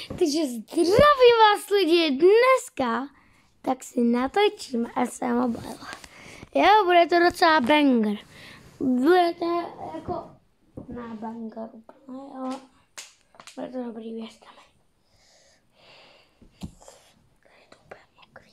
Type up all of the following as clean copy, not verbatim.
Takže zdravím vás lidi, dneska tak si natočím SMobile. Jo, bude to docela banger. Bude to jako na banger úplně, ale bude to dobrý, věřte mi. Tady je to úplně mokrý.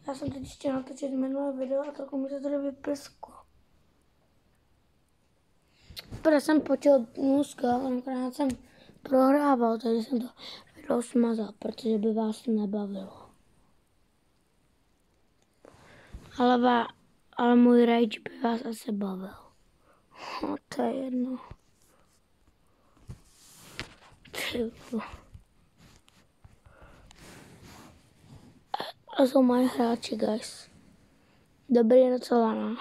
Já jsem teď chtěla natočit minulé video a tak mi to tady vyprsklo. Protože jsem počil nůzko, ale nakonec jsem prohrával, takže jsem to video smazal, protože by vás nebavilo. Ale můj rage by vás asi bavil. No, to je jedno. A jsou moje hráči, guys. Dobrý docela, no.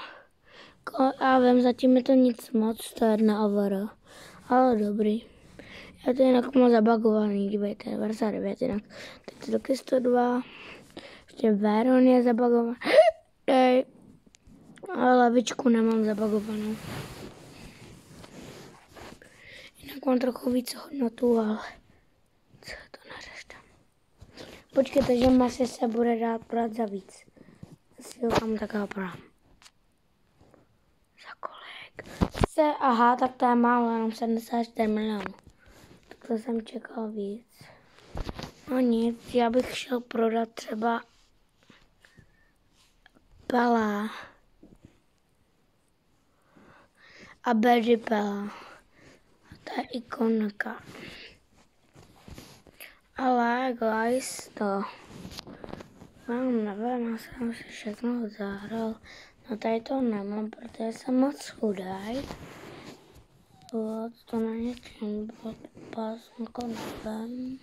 Já vím, zatím je to nic moc, to je 1 over. Ale dobrý. Já to jinak mám zabagovaný, dívejte, 99 jinak. Teď to taky 102. Ještě Veron je zabagovaný. Ale lavičku nemám zabagovanou. Jinak mám trochu víc hodnotu, ale co to neřešte. Počkejte, že masy se bude dát brát za víc. Si ho tam takhle brám. Za kolik? Aha, tak to je málo, jenom 74 milionů. Tak to jsem čekal víc. No nic, já bych šel prodat třeba Pela a Berry Pela. To je ikonka. Ale guys, to nevím, já jsem si všechno zahrál. No tady to nemám, protože jsem moc chudaj. To na něčem bylo pásmko, nevím.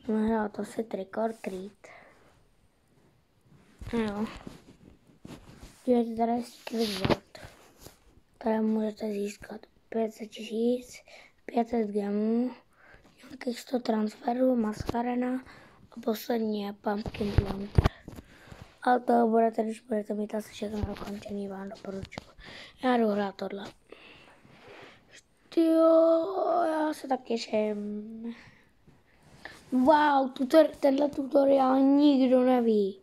Hrál to si Trick or Treat. Jo. Dívejte, tady je Secret World. Tady můžete získat 500 000, 500 gemů, nějakých 100 transferů, maskarena a poslední je Pumpkin Planter. Ale toho budete, když budete mít asi všechno dokončený, vám doporučuji. Já jdu hrát tohle. Jo, já se tak těším. Wow, tenhle tutoriál nikdo neví.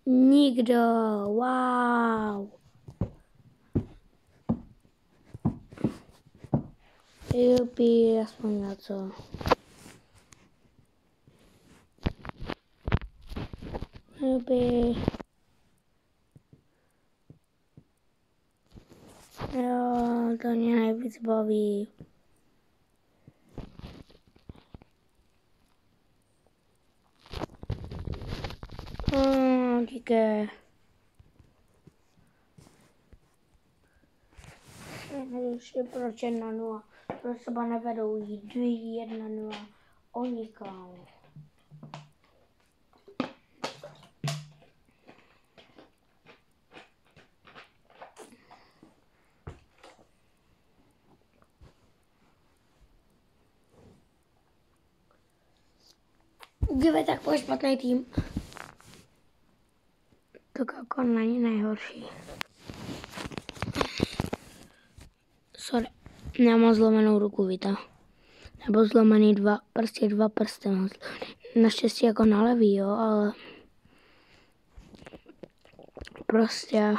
Nikdo, wow. Jupi, aspoň na co. Jupi. Jo, to mě nejvíc baví. Díky. Už je proč 1-0. Proč třeba nevedou 2-1-0. Oni kámo. Dívej, tak pojď špatný tým. To jako není nejhorší. Sorry, nemám zlomenou ruku, víte. Nebo zlomený dva prsty mám. Naštěstí jako na levý, jo, ale prostě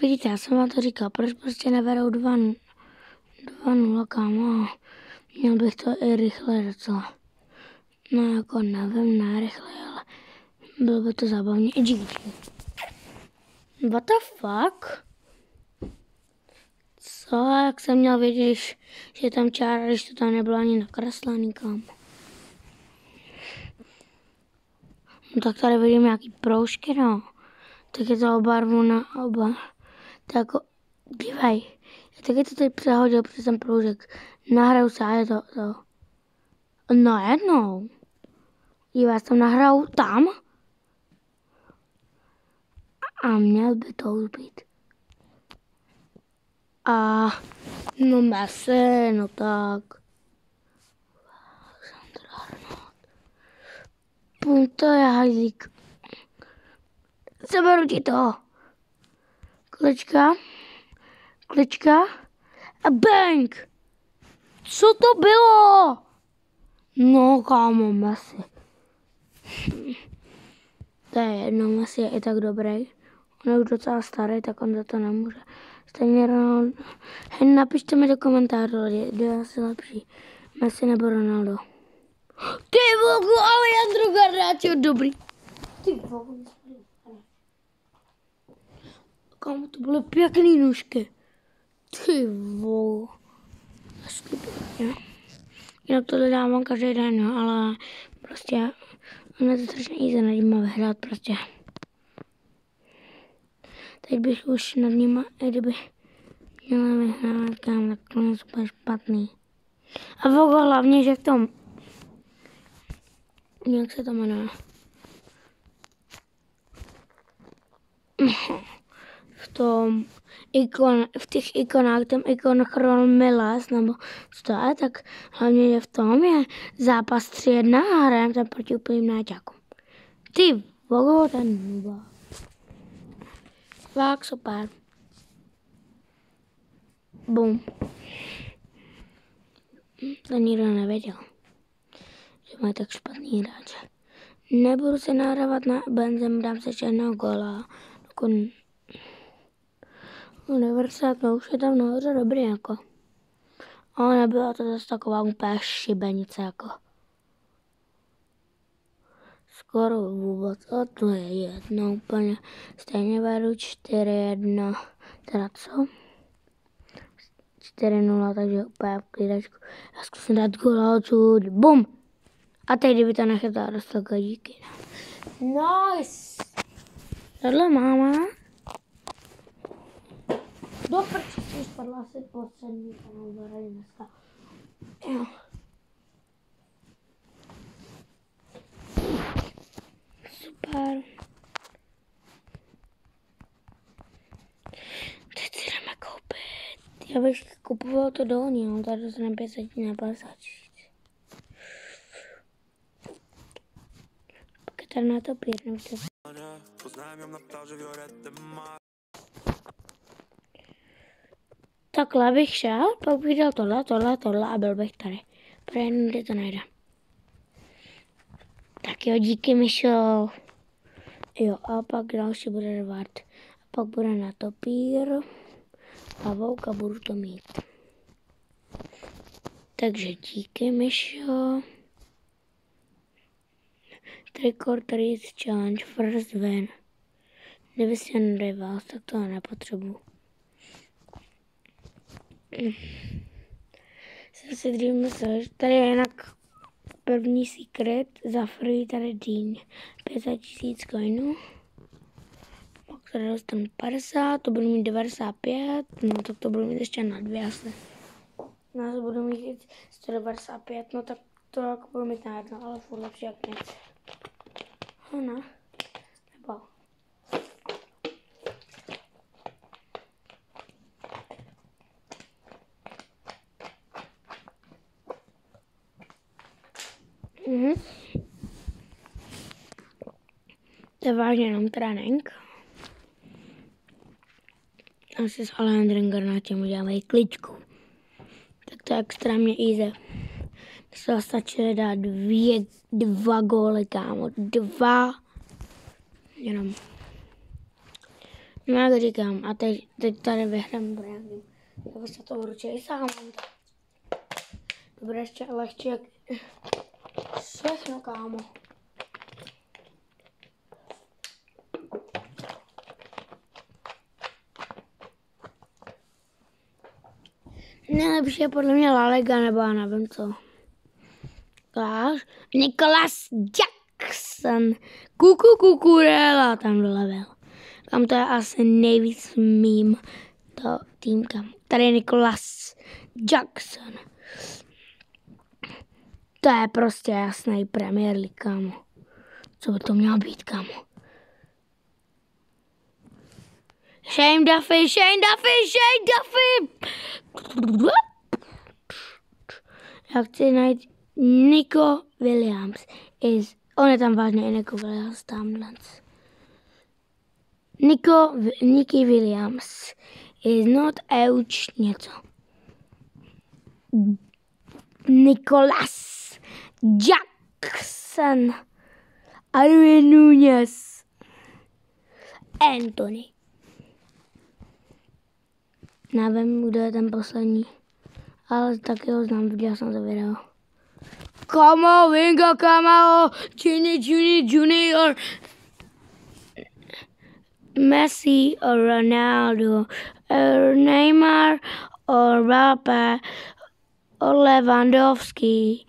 vidíte, já jsem vám to říkal, proč prostě nevedou 2-0, kámo. Měl bych to i rychle docela. No jako nevím, ne rychle, ale bylo by to zábavně. I GG. What the fuck? Co? Jak jsem měl vědět, že tam čára, když to tam nebylo ani nakreslený, kámo. No tak tady vidím nějaký proužky, no. Tak je to obarvu na oba. Tak jako, dívej. Já taky to teď přehodil přes ten proužek. Nahraju se a je to. Najednou. Dívej, já jsem nahraju tam. A měl by to už být. A no Messi, no tak. To je hajzlík. Seberu ti to. Klička a bang! Co to bylo? No kámo, Messi. To je jedno, Messi je i tak dobrý. On je už docela starý, tak on za to nemůže. Stejně Ronaldo. Hej, napište mi do komentářů, kdo je asi lepší. Messi nebo Ronaldo. Ty vogu, Alejandro Garnacho, dobrý. Ty vogu. Kámo, to byly pěkný nůžky. Ty vogu. Jinak to dodávám každý den, no, ale prostě ono je to strašně easy nad nima vyhrát prostě. Teď bych už nad nima, i kdyby měla vyhrát, kámo, tak to je super špatný. A vogo hlavně, že v tom, jak se to jmenuje? V těch ikonách, ten ikon Chron Miles, nebo co to je, tak hlavně, že v tom je zápas 3-1 a hrajeme tam proti úplným náťákům. Ty vogo, ten nuba. Fakt super. Bum. To nikdo nevěděl, že mají tak špatný hráče. Nebudu se nahrávat na Benzem, dám se ještě jednoho góla. Universát, no už je tam nahoře dobrý jako. Ale nebyla to zase taková úplně šibenice jako. Skoro vůbec, a to je jedno úplně. Stejně vedu 4-1, teda co? 4-0, takže úplně v klídečku. Já zkusím dát góla odsud, bum! A teď kdyby to nechytala, dostal díky. Nice! Tohle máma. Do prčí jsem spadla asi poslední kanál dneska. Jo. Super. Teď si jdeme koupit. Já bych kupoval to dolní, ale tady se na 500 na 50. Pokud tady na to pěkně. Takhle bych šel, pak bych dal tohle a byl bych tady. Pro jednou to najde. Tak jo, díky Mišo. Jo, a pak další bude Rvart. A pak bude na topír. A vouka budu to mít. Takže díky Mišo. Tricor Trees Challenge First Win. Division Rivals, tak to nepotřebuji. Jsem si dřív myslel, že tady je jinak první secret za free tady dýň. 500 000 coinů. Pak tady dostanu 50, to budu mít 95, no tak to budu mít ještě na 2 asi. No, budu mít 195, no tak to jako budu mít na jedno, ale furt lepší jak nic. No, nebo. To je vážně jenom trénink. Asi s Alejandrem Garnachem uděláme kličku. Tak to je extrémně easy. To stačí dát 2 góly, kámo. 2. Jenom. No jak říkám, a teď tady vyhrám brandem. Tak se to určitě sám. To bude ještě lehčí jak všechno, kámo. Nejlepší je podle mě La Liga, nebo já nevím co. Nicholas Jackson. Kukurela tam dolevel. Kam to je asi nejvíc mým to týmka. Tady je Nicholas Jackson. To je prostě jasný Premier League, kámo. Co by to mělo být, kámo? Shane Duffy! Já chci najít Nico Williams is On je tam vážně i Nico Williams tamhle. Nicky Williams is not out něco. Nicholas Jackson, Darwin Núñez, Anthony. Nevím, kdo je ten poslední, ale taky ho znám, viděl jsem to video. Kamavinga, Kamao, Junior, Messi or Ronaldo, or Neymar or Mbappé, or Lewandowski,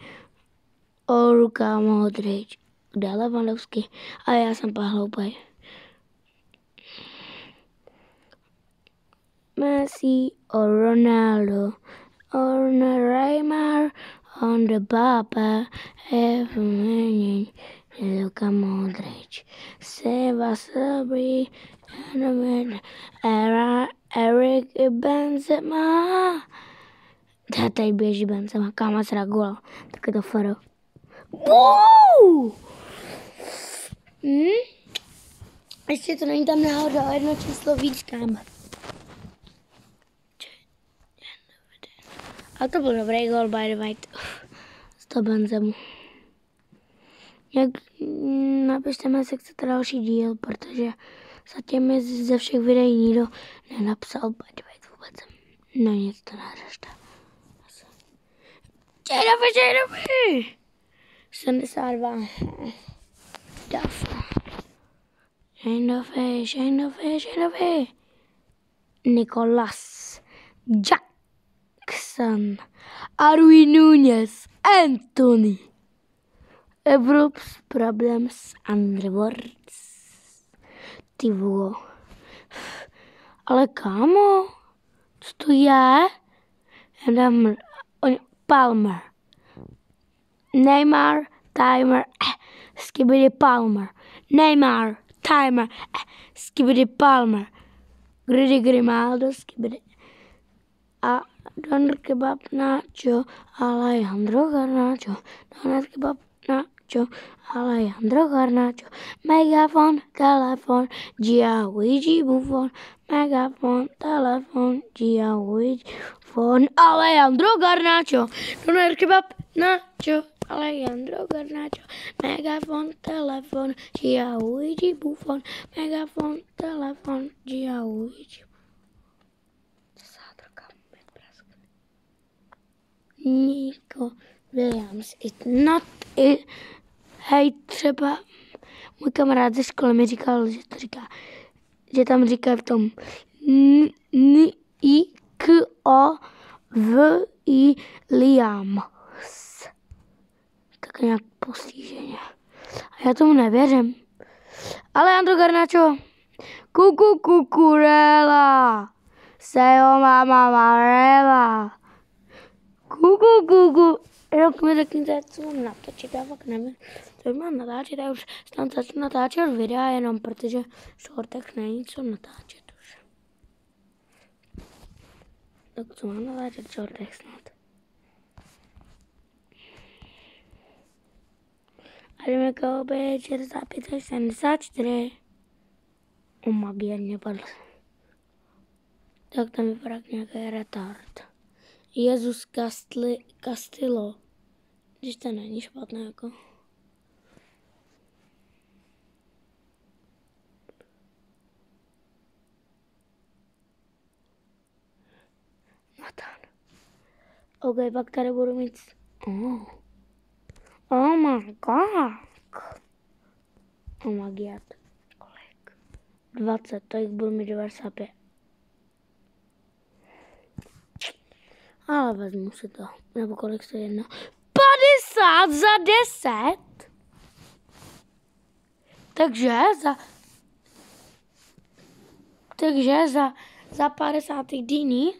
or Luka Modric. Kde je Lewandowski? A já jsem pak hloupej. Messi or Ronaldo, or Neymar, on the Mbappé, Luka Modric, Seba Sabri, Eric Benzema. Tady běží Benzema, kámo se dá gól, tak je to faro. Ještě to není tam náhodou, jedno číslo víc, kámo. A to byl dobrý gól, by the way. Z toho Benzemu. Napište mi, jestli chcete další díl, protože zatím mi ze všech videí nikdo nenapsal, by the way, vůbec. No nic, to neřešte. Čejdovi! 72. Dafna. Čejdovi. Nicholas Jackson, Darwin Núñez, Anthony. Evrop's problems and rewards. Ty vole. Ale kámo, co to je? Já dám Palmer. Neymar, Timer, Skibidi Palmer. Neymar, Timer, Skibidi Palmer. Gridi Grimaldo, Skibidi. A Doner Kebab Nacho, Alejandro Garnacho. Doner Kebab Nacho, Alejandro Garnacho. Megafon, telefon, Gianluigi Buffon. Megafon, telefon, Gianluigi Buffon. Alejandro Garnacho. Doner Kebab Nacho, Alejandro Garnacho. Megafon, telefon, Gianluigi Buffon. Megafon, telefon, Gianluigi. Nico Williams is not it. Hej, třeba můj kamarád ze školy mi říkal, že to říká, že tam říká v tom N-I-K-O-V-I Liams. Tak nějak postiženě. A já tomu nevěřím. Alejandro Garnacho. Kukurela. Sejo mama marela. Rok mi řekněte, co mám natočit, já fakt nevím, co mám natáčet, já už tam začnu natáčet videa, jenom protože shortech není co natáčet už. Tak co mám natáčet shortech snad. A jdeme koupit 45 74. O magie, mě padl. Tak tam vypadá nějaký retard. Jezus Castillo. Když to není špatné jako. Nathan. OK, pak tady budu mít... Oh my god. Oh my god. Kolik? 20, to jich budu mít 95. Ale vezmu si to. Nebo kolik se jedná? 50 za 10? Takže za 50 dní,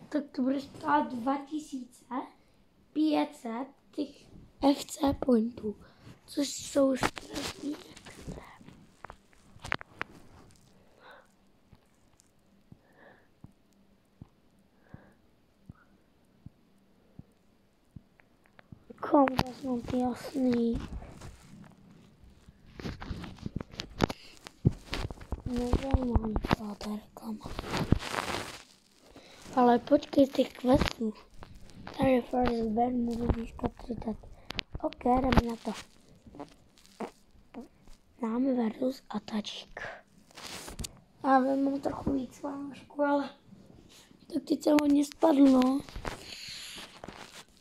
tak to bude stát 2500 těch FC pointů, což jsou strašný extra. Kom, to snad jasný. nezajímá mě celá ta reklama. Ale počkej z těch questů. Tady First Band můžu získat 30. OK, jdeme na to. Dáme versus a tačík. Já vím, mám trochu víc vánožku, ale tak teď jsem hodně spadl, no.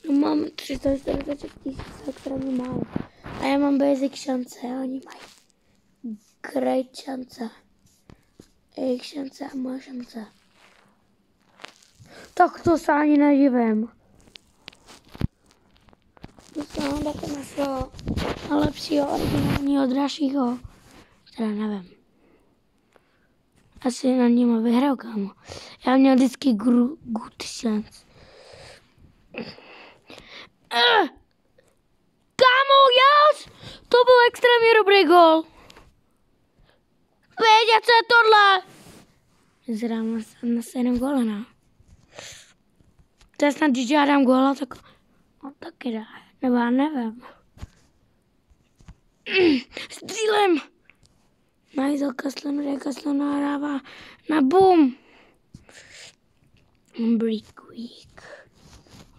No mám 346 000 extrémně málo. A já mám basic šance, a oni mají great šance. Jejich šance a moje šance. Tak to se ani nedivím. To se mám také na svého lepšího, originálního, dražšího. Teda nevím. Asi na něm vyhrál, kámo. Já měl vždycky good chance. Kámo, yes! To byl extrémně dobrý gol. Vědět, co je tohle? Zrám na stejném gole, ne? To je snad, když já dám góla, tak on taky dá. Nebo já nevím. Střílem! Najzel Kaslon nahrává na boom. Break week.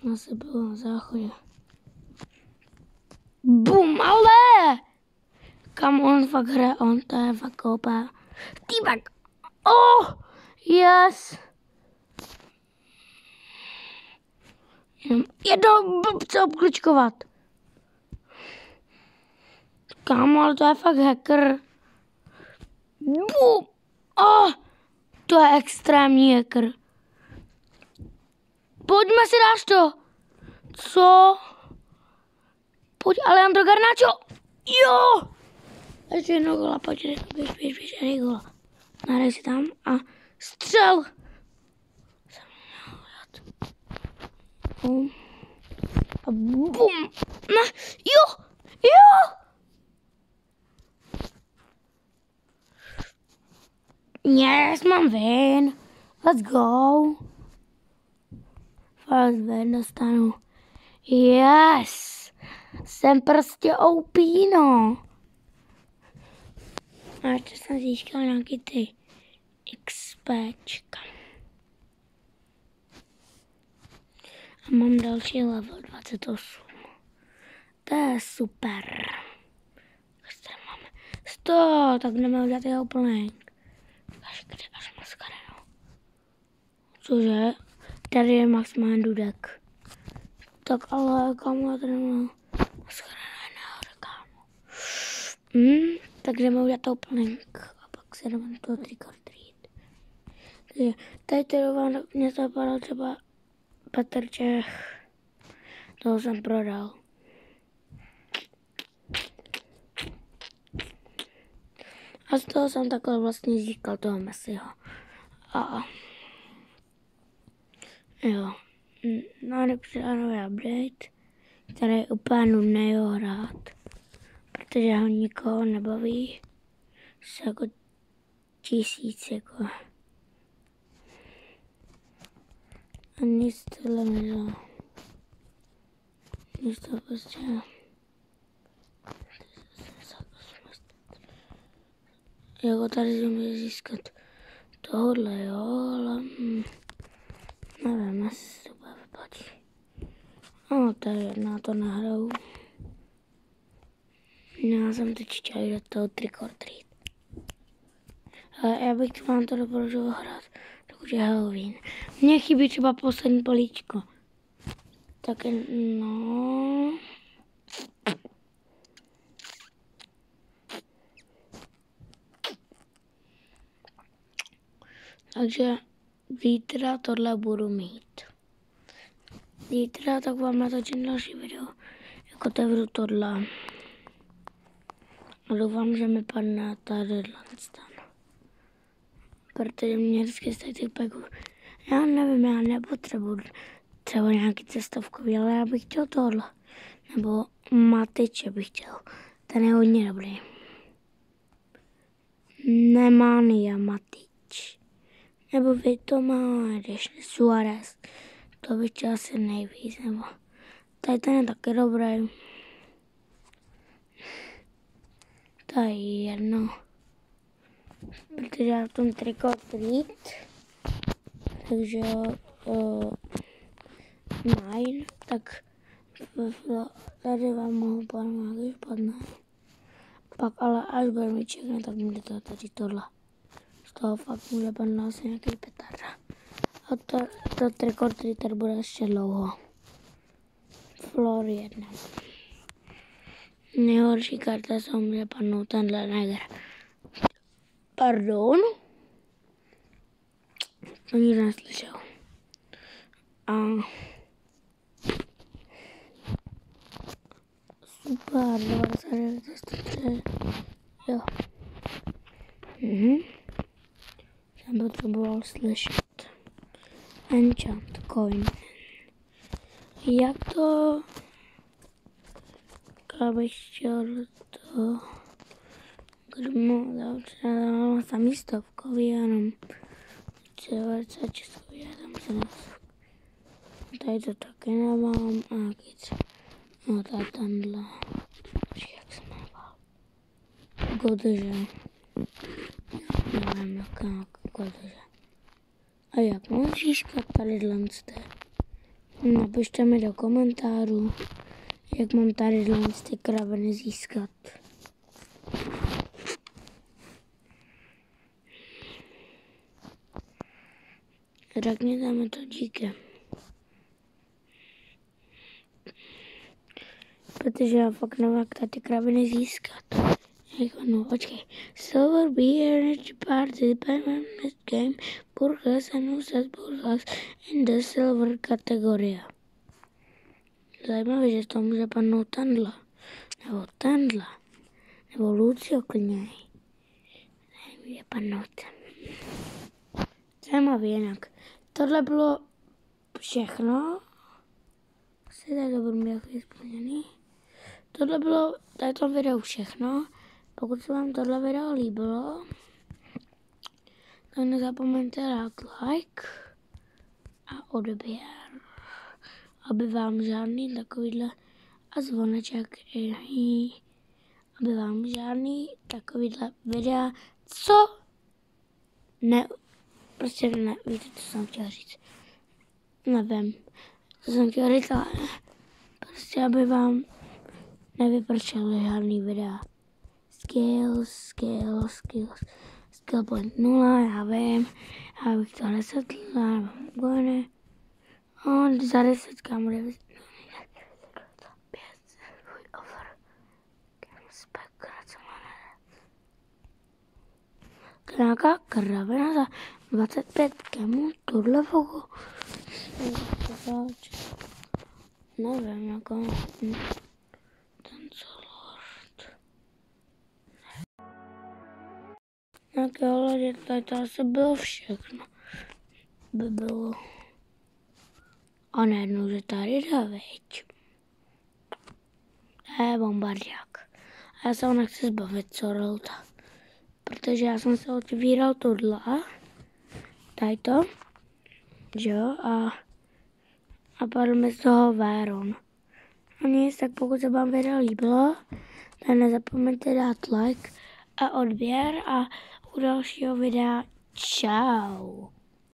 Na se bylo na záchodě. Boom, ale! Kam on fakt hraje, on to je fakt koupá. Týbak! Oh! Yes! Jednou blbce obkličkovat. Kámo, ale to je fakt hacker. Boom! Oh! To je extrémní hacker. Pojďme si, dáš to. Co? Pojď, Alejandro Garnacho. Jo! Ještě jednou gola, pojď, běž, jednej gola. Nahraj si tam a střel. A bum. Jo! Yes, mám win. Let's go. First win dostanu. Yes. Jsem prostě OP, no. A ještě jsem získal nějaký ty XPčka. A mám další level 28. To je super. Máme 100, tak jdeme udělat jeho plněk. Až maskareno. Cože? Tady je maximální dudek. Tak ale kámo, tady má maskareno je nahoře, kámo. Tak jdeme udělat toho plněk. A pak se jdeme na toho trick or treat. Takže tady to vám mě zapadal třeba Petr Čech. Toho jsem prodal. A z toho jsem takhle vlastně získal toho Messiho. A jo. Najlepší nový update, který je úplně nudný ho hrát. Protože ho nikoho nebaví. Se jako 1000 jako. A nic tohle nedá. Nic to prostě. Jako tady si může získat tohle, jo, ale nevím, jestli to bude vyplatí. No, to je jedná, to nahraju. Já jsem teď chtěl jít do toho trick or treat. Ale já bych vám to doporučil hrát, dokud je Halloween. Mně chybí třeba poslední políčko. Tak no. Takže zítra tohle budu mít. Zítra tak vám natočím další video, jako otevřu tohle. A doufám, že mi padne tady stan. Protože mě vždycky z těch peků. Já nevím, já nepotřebuji třeba nějaký cestovkový, ale já bych chtěl tohle. Nebo Matiče bych chtěl. Ten je hodně dobrý. Nemania Matič. Nebo Vito Máš, Suárez. To bych chtěl asi nejvíc. Nebo tady ten je taky dobrý. To je jedno. protože já v tom Trick or Treat, takže mine, tak tady vám mohu pomáhat, když padne. Pak ale až bude mi čekne, tak bude to tady tohle. Z toho fakt může padnout asi nějaký petarda. A to Trick or Treater bude ještě dlouho. Floor 1. Nejhorší karta se může padnout tenhle neger. Pardon? To nikdo neslyšel. A super, 99, 103, jo. Jsem potřeboval slyšet. Enchant coin. Jak to? Abych chtěl to grmout, dám samý stovkový, jenom celé českový, já tam se nás. Tady to taky nemám, a jaký třeba. No tady tenhle. Jak se jmenoval? Godže. Nevím, jak Godže. A jak mám získat tady dlenste? Napište mi do komentářů, jak mám tady ty kraviny získat. Řekněte mi to díky. Protože já fakt nevím, jak tady ty kraviny získat. No, počkej. Silver Beer Energy Participant in this game. Burgers and Usas Burgers in the Silver kategorie. Zajímavé, že to může padnout tenhle. Nebo tenhle. Nebo Lucio klidně. Může padnout. Zajímavé jinak. Tohle bylo všechno. Asi tady to budu mít splněný. Tohle bylo tady tom videu všechno. Pokud se vám tohle video líbilo, tak nezapomeňte dát like a odběr, aby vám žádný takovýhle a zvoneček, aby vám žádný takovýhle videa, co ne, prostě ne, víte, co jsem chtěla říct, nevím, co jsem chtěla říct, ale prostě aby vám nevypršely žádný videa. Skill point 0, já vím, já bych to nesetl, nebo gojny. Za 10 bude nějaká kravina za 25 kemů, tohle fogu. Nevím, jako ten Lord. Tak jo, tady to asi bylo všechno. By bylo. A najednou, že tady jde, veď. To je bombardiák. A já se ho nechci zbavit, co rolta. Protože já jsem se otvíral tohle. Tady to. Jo, a padl mi z toho Véron. A nic, tak pokud se vám video líbilo, tak nezapomeňte dát like a odběr a u dalšího videa čau.